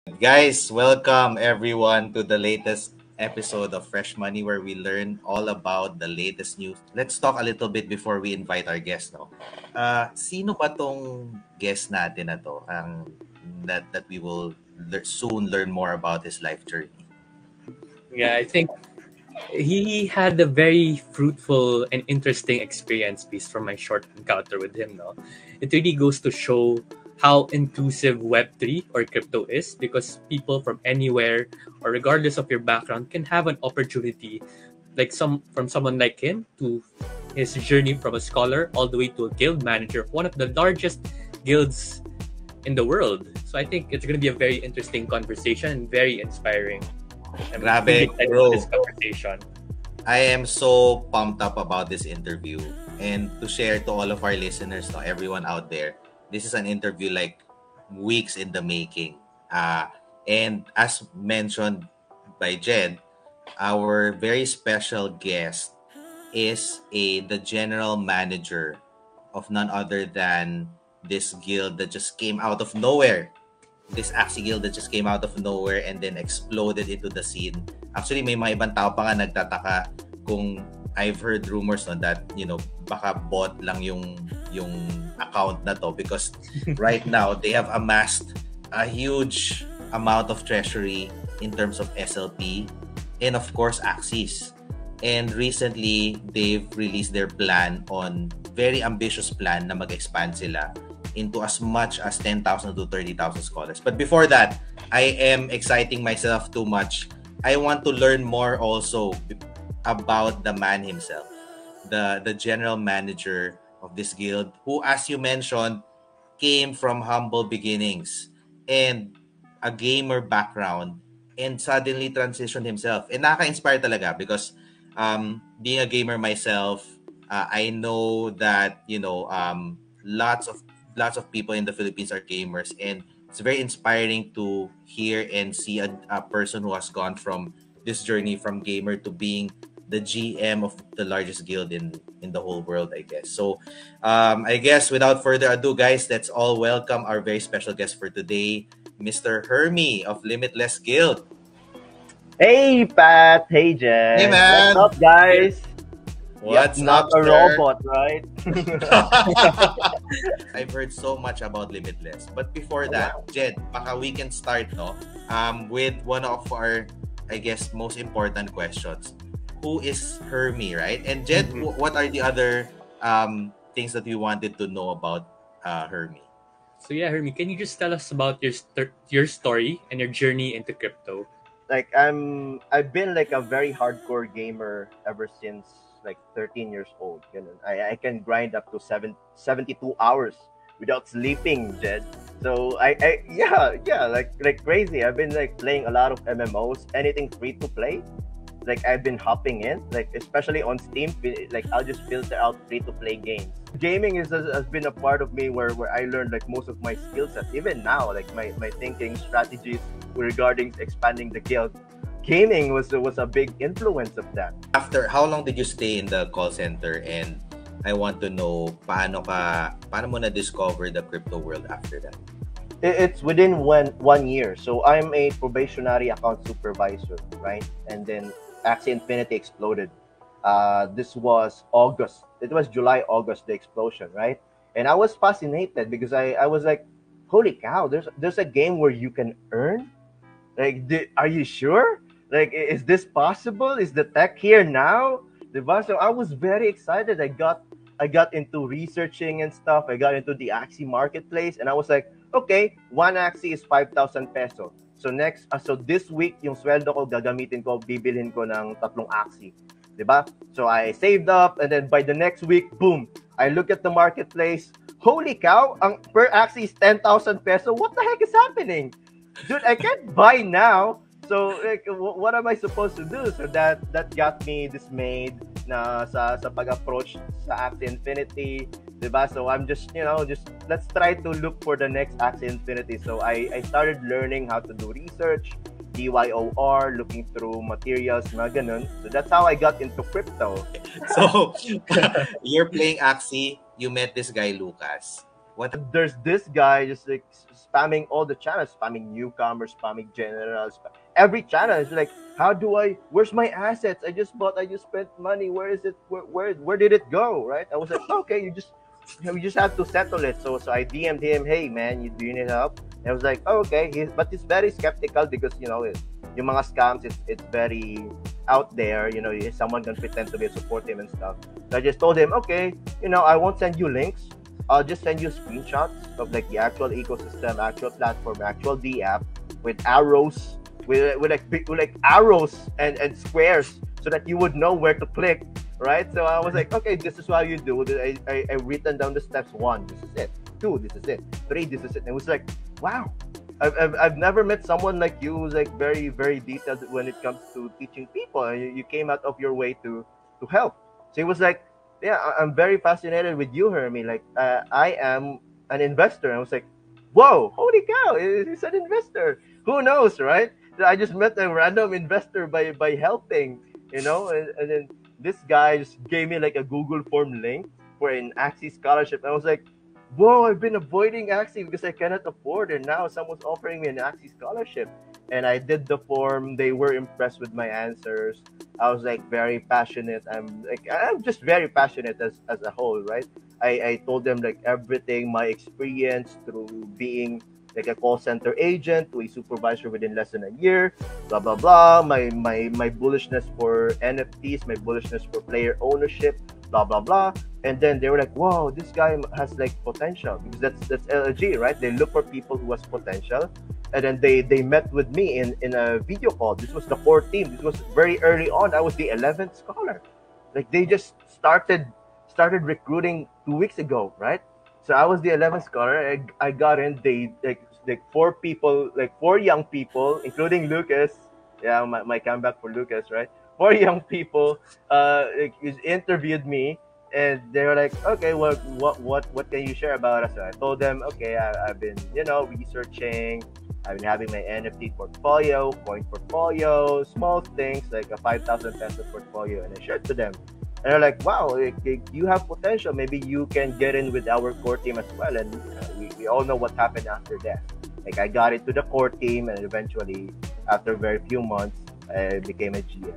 Guys, welcome everyone to the latest episode of Fresh Money where we learn all about the latest news. Let's talk a little bit before we invite our guest, no? Sino ba tong guest natin na to? That we will soon learn more about his life journey. Yeah, I think he had a very fruitful and interesting experience based from my short encounter with him. No, it really goes to show how inclusive Web3 or crypto is because people from anywhere or regardless of your background can have an opportunity, like someone like him to his journey from a scholar all the way to a guild manager of one of the largest guilds in the world. So I think it's going to be a very interesting conversation and very inspiring. I'm Grabe, really excited bro. for this conversation. I am so pumped up about this interview and to share to all of our listeners, no, everyone out there, this is an interview like weeks in the making. And as mentioned by Jed, our very special guest is the general manager of none other than this guild that just came out of nowhere. This Axie guild that just came out of nowhere and then exploded into the scene. Actually, may mga ibang tao pa nga nagtataka kung I've heard rumors on that, baka bot lang yung account na to because right now they have amassed a huge amount of treasury in terms of SLP and of course Axis. And recently, they've released their plan on very ambitious plan na mag-expand sila into as much as 10,000 to 30,000 scholars. But before that, I am exciting myself too much. I want to learn more also about the man himself, the general manager of this guild, who, as you mentioned, came from humble beginnings and a gamer background and suddenly transitioned himself. And nakaka-inspire talaga because being a gamer myself, I know that, lots of people in the Philippines are gamers, and it's very inspiring to hear and see a person who has gone from this journey from gamer to being the GM of the largest guild in the whole world, I guess. So I guess without further ado, guys, let's all welcome our very special guest for today, Mr. Hermie of Limitless Guild. Hey Pat, hey Jen. Hey man. What's up guys? What's not up, a sir? robot, right? I've heard so much about Limitless. But before that, Jed, baka we can start with one of our, I guess, most important questions. Who is Hermie, right? And Jed, what are the other things that you wanted to know about Hermie? So yeah, Hermie, can you just tell us about your story and your journey into crypto? Like I've been like a very hardcore gamer ever since like 13 years old. I can grind up to 72 hours without sleeping, Jed. So yeah, like crazy. I've been like playing a lot of MMOs, anything free to play. Like I've been hopping in, like especially on Steam, like I'll just filter out free to play games. Gaming has been a part of me where I learned like most of my skill sets. Even now, like my thinking strategies regarding expanding the guild. Gaming was a big influence of that. After how long did you stay in the call center? And I want to know paano mo na discover the crypto world after that? It's within 1 year. So I'm a probationary account supervisor, right? And then Axie Infinity exploded. This was August. It was July, August, the explosion, right? And I was fascinated because I was like, holy cow, there's a game where you can earn? Like, are you sure? Like, is this possible? Is the tech here now? So I was very excited. I got into researching and stuff. I got into the Axie marketplace, and I was like, okay, one Axie is 5,000 peso. So so this week, yung sweldo ko gagamitin ko, bibilhin ko ng 3 Axie. Diba? So I saved up, and then by the next week, boom, I look at the marketplace. Holy cow, ang per Axie is 10,000 peso. What the heck is happening? Dude, I can't buy now. So like, what am I supposed to do? So that got me dismayed na sa pag-approach sa Axie Infinity, diba? So I'm just let's try to look for the next Axie Infinity. So I started learning how to do research, DYOR, looking through materials, mga ganun. So that's how I got into crypto. So you're playing Axie, you met this guy Lucas. What? There's this guy just like spamming all the channels, spamming newcomers, spamming generals, every channel. It's like, where's my assets? I just spent money. Where is it? Where did it go? Right? I was like, okay, you just have to settle it. So I DM'd him, hey man, do you need help? And I was like, oh, okay. But he's very skeptical because yung mga scams, it's very out there. Someone can pretend to be support him and stuff. So I just told him, okay, I won't send you links. I'll just send you screenshots of like the actual ecosystem, actual platform, actual D app with arrows, with like arrows and squares, so that you would know where to click, right? So I was like, okay, this is what you do. I written down the steps. 1, this is it. 2, this is it. 3, this is it. And it was like, wow, I've never met someone like you who's like very, very detailed when it comes to teaching people. And you came out of your way to help. So it was like, yeah, I'm very fascinated with you, Hermie. Like, I am an investor. I was like, whoa, holy cow, he's an investor. Who knows, right? I just met a random investor by helping, and then this guy just gave me like a Google form link for an Axie scholarship. I was like, whoa, I've been avoiding Axie because I cannot afford, and now someone's offering me an Axie scholarship. And I did the form. They were impressed with my answers. I was like very passionate. I'm just very passionate as a whole, right? I told them like everything, my experience through being like a call center agent to a supervisor within less than a year, blah blah blah. My bullishness for NFTs, my bullishness for player ownership, blah blah blah. And then they were like, wow, this guy has like potential, because that's LG, right? They look for people who has potential. And then they met with me in a video call. This was the core team. This was very early on. I was the 11th scholar. Like, they just started recruiting 2 weeks ago, right? So I was the 11th scholar. I got in. They like 4 young people, including Lucas. Yeah, my comeback for Lucas, right? 4 young people interviewed me. And they were like, okay, what can you share about us? So I told them, okay, I've been researching. I've been having my NFT portfolio, coin portfolio, small things like a 5,000 peso portfolio, and I shared to them. And they're like, wow, you have potential. Maybe you can get in with our core team as well. And we all know what happened after that. Like, I got into the core team, and eventually, after very few months, I became a GM.